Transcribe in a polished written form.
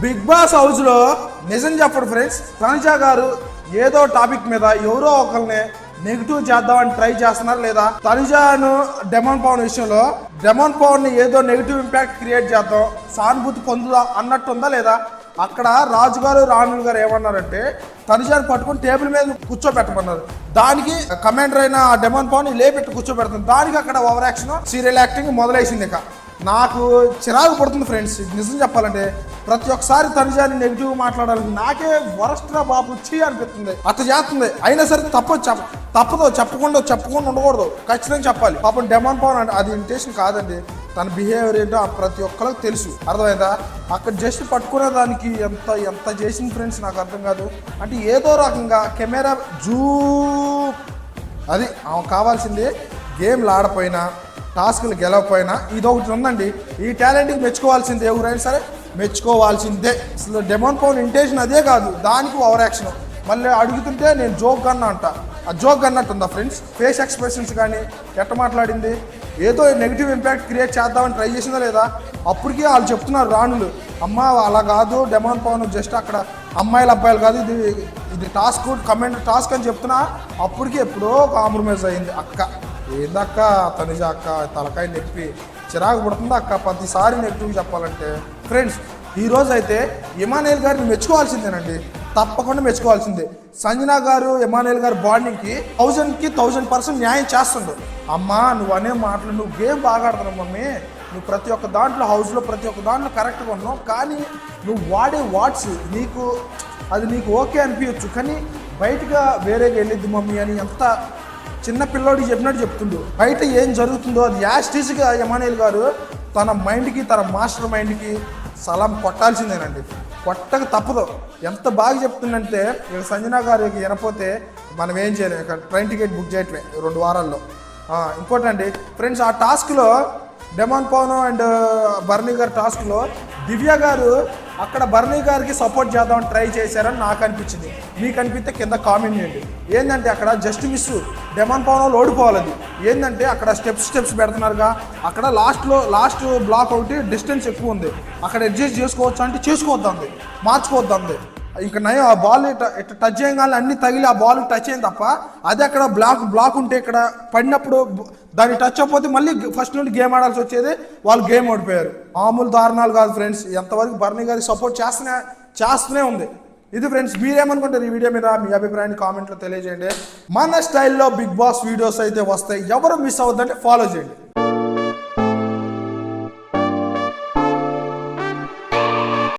Big boss house లో నిజం చెప్పడు ఫ్రెండ్స్, తనుజ గారు ఏదో టాపిక్ మీద ఎవరో ఒకరిని నెగిటివ్ చేద్దామని ట్రై చేస్తున్నారు, లేదా తనుజాను డెమోన్ పవన్ విషయంలో డెమోన్ పవన్ ని ఏదో నెగిటివ్ ఇంపాక్ట్ క్రియేట్ చేద్దాం, సానుభూతి పొందుదా అన్నట్టుందా లేదా? అక్కడ రాజు గారు రాణులు గారు ఏమన్నారంటే తనుజాను పట్టుకుని టేబుల్ మీద కూర్చోబెట్టమన్నారు. దానికి కమాండర్ అయిన డెమోన్ పవన్ లేపెట్టి కూర్చోబెడుతుంది. దానికి అక్కడ ఓవర్ యాక్షన్ సీరియల్ యాక్టింగ్ మొదలైసింది. ఇక నాకు చిరాకు పడుతుంది ఫ్రెండ్స్, నిజం చెప్పాలంటే. ప్రతి ఒక్కసారి తనుజాని నెగిటివ్ మాట్లాడాలని నాకే వరస్ట్గా బాబు వచ్చి అనిపిస్తుంది. అట్లా చేస్తుంది. అయినా సరే తప్పదు, చెప్పకుండా ఉండకూడదు, ఖచ్చితంగా చెప్పాలి. పాపం డెమోన్ పవన్ అది ఇంటెన్షన్ కాదండి, తన బిహేవియర్ ఏంటో ప్రతి ఒక్కరికి తెలుసు, అర్థమైందా? అక్కడ జస్ట్ పట్టుకునే దానికి ఎంత చేసింది ఫ్రెండ్స్ నాకు అర్థం కాదు. అంటే ఏదో రకంగా కెమెరా అది కావాల్సింది. గేమ్లు ఆడపోయినా, టాస్క్లు గెలవకపోయినా ఇదొకటి ఉందండి. ఈ టాలెంట్కి మెచ్చుకోవాల్సిందే, ఎవరైనా సరే మెచ్చుకోవాల్సిందే. అసలు డెమోన్ పవన్ ఇంటెన్షన్ అదే కాదు, దానికి ఓవర్ యాక్షన్. మళ్ళీ అడుగుతుంటే నేను జోక్ అన్నా అంట, ఆ జోక్ అన్నట్టుందా ఫ్రెండ్స్? ఫేస్ ఎక్స్ప్రెషన్స్ కానీ ఎట్ట మాట్లాడింది, ఏదో నెగిటివ్ ఇంపాక్ట్ క్రియేట్ చేద్దామని ట్రై చేసిందా లేదా? అప్పటికీ వాళ్ళు చెప్తున్నారు రాణులు, అమ్మ అలా కాదు డెమోన్ పవన్ జస్ట్ అక్కడ అమ్మాయిలు అబ్బాయిలు కాదు, ఇది టాస్క్ కమెంట్ టాస్క్ అని చెప్తున్నా. అప్పటికి ఎప్పుడో కాంప్రమైజ్ అయింది. అక్క ఏందక్క తనుజ అక్క తలకాయ నెప్పి చిరాకు పడుతుంది అక్క ప్రతిసారి నెగిటివ్ చెప్పాలంటే. ఫ్రెండ్స్ ఈరోజు అయితే ఇమానుయేల్ గారిని మెచ్చుకోవాల్సిందేనండి, తప్పకుండా మెచ్చుకోవాల్సిందే. సంజన గారు ఇమానుయేల్ గారు బాండింగ్కి 1000% న్యాయం చేస్తుండు. అమ్మా నువ్వు అనే మాటలు, నువ్వు గేమ్ బాగా ఆడుతున్నావు మమ్మీ, నువ్వు ప్రతి ఒక్క దాంట్లో హౌస్లో ప్రతి ఒక్క దాంట్లో కరెక్ట్గా ఉన్నావు, కానీ నువ్వు వాడే వాట్స్ నీకు ఓకే అనిపించచ్చు, కానీ బయటగా వేరేగా వెళ్ళిద్ది మమ్మీ అని ఎంత చిన్న పిల్లోడికి చెప్పినట్టు చెప్తుండు. బయట ఏం జరుగుతుందో అది యాస్టీస్గా ఇమానుయేల్ గారు తన మైండ్కి, తన మాస్టర్ మైండ్కి సలాం కొట్టాల్సిందేనండి, కొట్టక తప్పదు. ఎంత బాగా చెప్తుందంటే ఇక్కడ సంజన గారికి వినపోతే మనం ఏం చేయలేము, ఇక్కడ ట్రైన్ టికెట్ బుక్ చేయట్లే 2 వారాల్లో. ఇంకోటండి ఫ్రెండ్స్, ఆ టాస్క్లో డెమోన్ పవన్ అండ్ బర్నీ గారి టాస్క్లో దివ్య గారు అక్కడ బర్నీ గారికి సపోర్ట్ చేద్దామని ట్రై చేశారని నాకు అనిపించింది. మీకు అనిపిస్తే కింద కామెంట్ చేయండి. ఏంటంటే అక్కడ జస్ట్ మిస్ డెమోన్ పవన్ ఓడిపోవాలి. అది ఏంటంటే అక్కడ స్టెప్స్ పెడుతున్నారుగా, అక్కడ లాస్ట్ బ్లాక్ ఒకటి డిస్టెన్స్ ఎక్కువ ఉంది, అక్కడ అడ్జస్ట్ చేసుకోవచ్చు అంటే చేసుకోవద్దంది, మార్చుకోవద్దంది. ఇంకా నయం ఆ బాల్ ఇట్లా టచ్ చేయగానే అన్ని తగిలి ఆ బాల్ టచ్ అయింది తప్ప, అదే అక్కడ బ్లాక్ ఉంటే ఇక్కడ పడినప్పుడు దాన్ని టచ్ అయిపోతే మళ్ళీ ఫస్ట్ నుండి గేమ్ ఆడాల్సి వచ్చేది, వాళ్ళు గేమ్ ఓడిపోయారు. మామూలు దారుణాలు కాదు ఫ్రెండ్స్. ఎంతవరకు బర్నీ గారి సపోర్ట్ చేస్తూనే ఉంది. ఇది ఫ్రెండ్స్, మీరేమనుకుంటారు ఈ వీడియో మీద? మీ అభిప్రాయాన్ని కామెంట్లో తెలియజేయండి. మన స్టైల్లో బిగ్ బాస్ వీడియోస్ అయితే వస్తాయి, ఎవరు మిస్ అవ్వద్దంటే ఫాలో చేయండి.